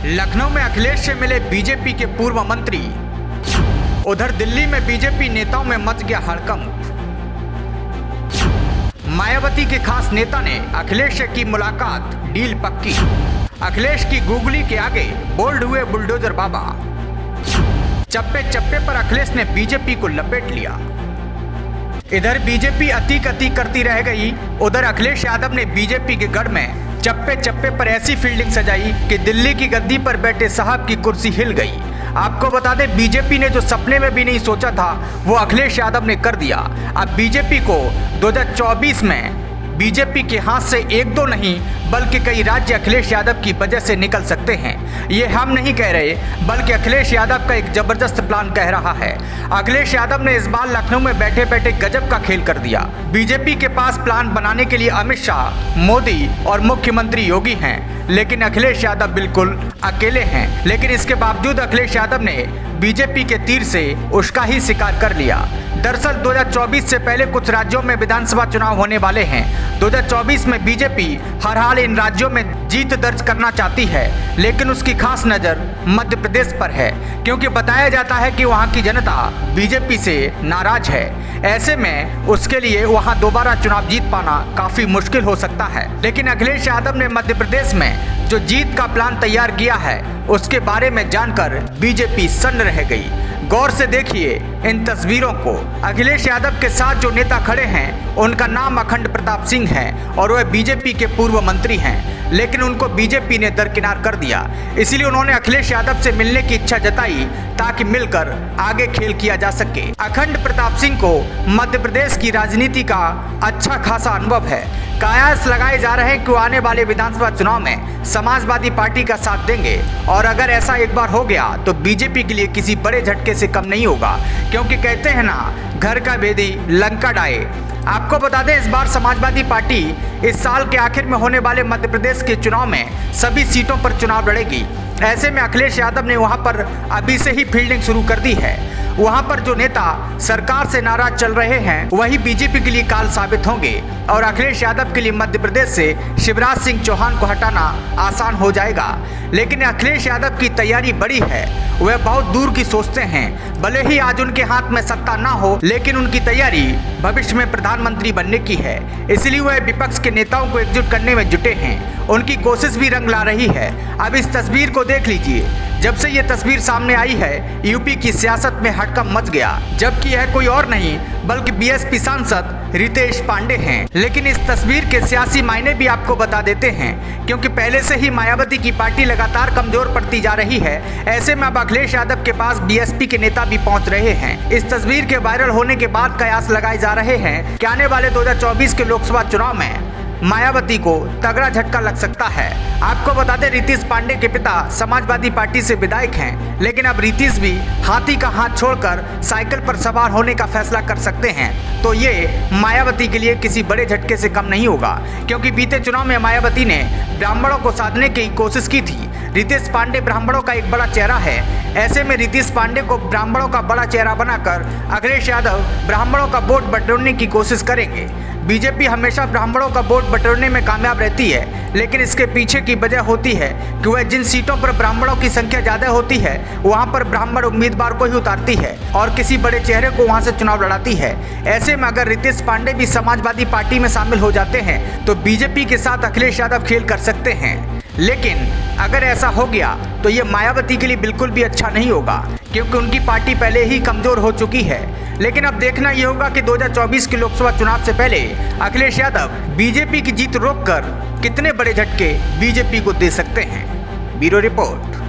लखनऊ में अखिलेश से मिले बीजेपी के पूर्व मंत्री। उधर दिल्ली में बीजेपी नेताओं में मच गया हड़कंप। मायावती के खास नेता ने अखिलेश से की मुलाकात, डील पक्की। अखिलेश की गूगली के आगे बोल्ड हुए बुलडोजर बाबा। चप्पे चप्पे पर अखिलेश ने बीजेपी को लपेट लिया। इधर बीजेपी अती करती रह गई, उधर अखिलेश यादव ने बीजेपी के गढ़ में चप्पे चप्पे पर ऐसी फील्डिंग सजाई कि दिल्ली की गद्दी पर बैठे साहब की कुर्सी हिल गई। आपको बता दें, बीजेपी ने जो सपने में भी नहीं सोचा था वो अखिलेश यादव ने कर दिया। अब बीजेपी को 2024 में बीजेपी के हाथ से एक दो नहीं बल्कि कई राज्य अखिलेश यादव की वजह से निकल सकते हैं। ये हम नहीं कह रहे बल्कि अखिलेश यादव का एक जबरदस्त प्लान कह रहा है। अखिलेश यादव ने इस बार लखनऊ में बैठे बैठे गजब का खेल कर दिया। बीजेपी के पास प्लान बनाने के लिए अमित शाह, मोदी और मुख्यमंत्री योगी हैं, लेकिन अखिलेश यादव बिल्कुल अकेले हैं। लेकिन इसके बावजूद अखिलेश यादव ने बीजेपी के तीर से उसका ही शिकार कर लिया। दरअसल 2024 से पहले कुछ राज्यों में विधानसभा चुनाव होने वाले हैं। 2024 में बीजेपी हर हाल इन राज्यों में जीत दर्ज करना चाहती है, लेकिन उसकी खास नज़र मध्य प्रदेश पर है, क्योंकि बताया जाता है कि वहां की जनता बीजेपी से नाराज है। ऐसे में उसके लिए वहां दोबारा चुनाव जीत पाना काफी मुश्किल हो सकता है। लेकिन अखिलेश यादव ने मध्य प्रदेश में जो जीत का प्लान तैयार किया है उसके बारे में जानकर बीजेपी सन्न रह गई। गौर से देखिए इन तस्वीरों को। अखिलेश यादव के साथ जो नेता खड़े हैं उनका नाम अखंड प्रताप सिंह है और वह बीजेपी के पूर्व मंत्री हैं, लेकिन उनको बीजेपी ने दरकिनार कर दिया। इसीलिए उन्होंने अखिलेश यादव से मिलने की इच्छा जताई ताकि मिलकर आगे खेल किया जा सके। अखंड प्रताप सिंह को मध्य प्रदेश की राजनीति का अच्छा खासा अनुभव है। कयास लगाए जा रहे हैं कि आने वाले विधानसभा चुनाव में समाजवादी पार्टी का साथ देंगे, और अगर ऐसा एक बार हो गया तो बीजेपी के लिए किसी बड़े झटके से कम नहीं होगा, क्योंकि कहते हैं ना, घर का भेदी लंका डाहे। आपको बता दें, इस बार समाजवादी पार्टी इस साल के आखिर में होने वाले मध्य प्रदेश के चुनाव में सभी सीटों पर चुनाव लड़ेगी। ऐसे में अखिलेश यादव ने वहां पर अभी से ही फील्डिंग शुरू कर दी है। वहां पर जो नेता सरकार से नाराज चल रहे हैं वही बीजेपी के लिए काल साबित होंगे, और अखिलेश यादव के लिए मध्य प्रदेश से शिवराज सिंह चौहान को हटाना आसान हो जाएगा। लेकिन अखिलेश यादव की तैयारी बड़ी है, वह बहुत दूर की सोचते हैं। भले ही आज उनके हाथ में सत्ता ना हो, लेकिन उनकी तैयारी भविष्य में प्रधानमंत्री बनने की है। इसलिए वह विपक्ष के नेताओं को एकजुट करने में जुटे हैं। उनकी कोशिश भी रंग ला रही है। अब इस तस्वीर को देख लीजिए। जब से ये तस्वीर सामने आई है यूपी की सियासत में हड़कंप मच गया, जबकि यह कोई और नहीं बल्कि बीएसपी सांसद रितेश पांडे हैं। लेकिन इस तस्वीर के सियासी मायने भी आपको बता देते हैं, क्योंकि पहले से ही मायावती की पार्टी लगातार कमजोर पड़ती जा रही है। ऐसे में अब अखिलेश यादव के पास बीएसपी के नेता भी पहुंच रहे हैं। इस तस्वीर के वायरल होने के बाद कयास लगाए जा रहे हैं कि आने वाले 2024 के लोकसभा चुनाव में मायावती को तगड़ा झटका लग सकता है। आपको बता दें, रितेश पांडे के पिता समाजवादी पार्टी से विधायक हैं, लेकिन अब रितेश भी हाथी का हाथ छोड़कर साइकिल पर सवार होने का फैसला कर सकते हैं। तो ये मायावती के लिए किसी बड़े झटके से कम नहीं होगा, क्योंकि बीते चुनाव में मायावती ने ब्राह्मणों को साधने की कोशिश की थी। रितेश पांडे ब्राह्मणों का एक बड़ा चेहरा है। ऐसे में रितेश पांडे को ब्राह्मणों का बड़ा चेहरा बनाकर अखिलेश यादव ब्राह्मणों का वोट बटोरने की कोशिश करेंगे। बीजेपी हमेशा ब्राह्मणों का वोट बटोरने में कामयाब रहती है, लेकिन इसके पीछे की वजह होती है कि वह जिन सीटों पर ब्राह्मणों की संख्या ज़्यादा होती है वहां पर ब्राह्मण उम्मीदवार को ही उतारती है और किसी बड़े चेहरे को वहां से चुनाव लड़ाती है। ऐसे में अगर रितेश पांडे भी समाजवादी पार्टी में शामिल हो जाते हैं तो बीजेपी के साथ अखिलेश यादव खेल कर सकते हैं। लेकिन अगर ऐसा हो गया तो ये मायावती के लिए बिल्कुल भी अच्छा नहीं होगा, क्योंकि उनकी पार्टी पहले ही कमजोर हो चुकी है। लेकिन अब देखना ये होगा कि 2024 के लोकसभा चुनाव से पहले अखिलेश यादव बीजेपी की जीत रोककर कितने बड़े झटके बीजेपी को दे सकते हैं। Bureau report.